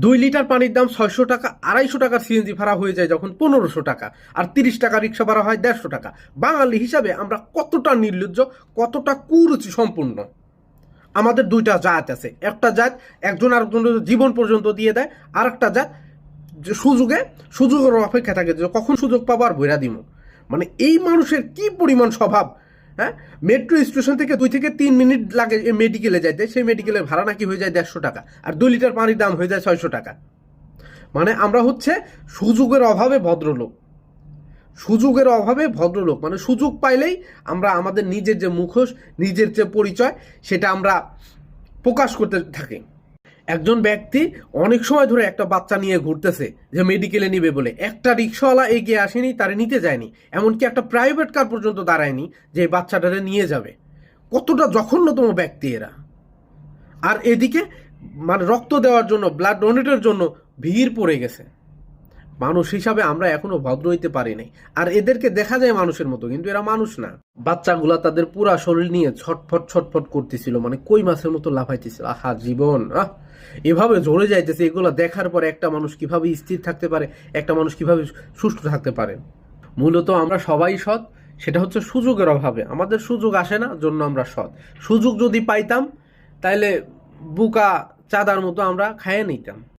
2 litre পানির দাম 600 টাকা, 250 টাকার সিএনজি ভাড়া হয়ে যায় যখন 1500 টাকা, আর 30 টাকা রিক্সা ভাড়া হয় 150 টাকা। বাঙালি হিসাবে আমরা কতটা নির্লজ্জ, কতটা কুরুচি সম্পূর্ণ। আমাদের দুইটা জাত আছে, একটা জাত একজন আরেকজনের জীবন পর্যন্ত দিয়ে দেয়, আর একটা জাত সুযোগের অপেক্ষা থাকে যে কখন সুযোগ পাবো আর বইরা দিব। মানে এই মানুষের কি পরিমাণ স্বভাব! হ্যাঁ, মেট্রো স্টেশন থেকে 2 থেকে 3 মিনিট লাগে মেডিকেলে যাইতে, সেই মেডিকেলের ভাড়া নাকি হয়ে যায় 150 টাকা, আর 2 লিটার পানির দাম হয়ে যায় 600 টাকা। মানে আমরা হচ্ছে সুযোগের অভাবে ভদ্রলোক, সুযোগের অভাবে ভদ্রলোক। মানে সুযোগ পাইলেই আমরা আমাদের নিজের যে মুখোশ, নিজের যে পরিচয়, সেটা আমরা প্রকাশ করতে থাকি। একজন ব্যক্তি অনেক সময় ধরে একটা বাচ্চা নিয়ে ঘুরতেছে যে মেডিকেলে নিবে বলে, একটা রিক্সাওয়ালা এগিয়ে আসেনি, তারে নিতে যায়নি, এমনকি একটা প্রাইভেট কার পর্যন্ত দাঁড়ায়নি যে বাচ্চাটারে নিয়ে যাবে। কতটা জঘন্যতম ব্যক্তি এরা! আর এদিকে মানে রক্ত দেওয়ার জন্য, ব্লাড ডোনেটের জন্য ভিড় পড়ে গেছে। মানুষ হিসাবে আমরা এখনো ভদ্র হইতে পারি নাই। আর এদেরকে দেখা যায় মানুষের মতো, কিন্তু এরা মানুষ না। বাচ্চাগুলা তাদের পুরা শরীর নিয়ে ছটফট ছটফট করতেছিল, মানে কই মাছের মতো লাফাইতেছিল। আহা জীবন, এভাবে ঝরে যাইতেছে। এগুলো দেখার পরে একটা মানুষ কিভাবে স্থির থাকতে পারে, একটা মানুষ কিভাবে সুস্থ থাকতে পারে? মূলত আমরা সবাই সৎ, সেটা হচ্ছে সুযোগের অভাবে। আমাদের সুযোগ আসে না, জন্য আমরা সৎ। সুযোগ যদি পাইতাম তাইলে বুকা চাঁদার মতো আমরা খাইয়ে নিতাম।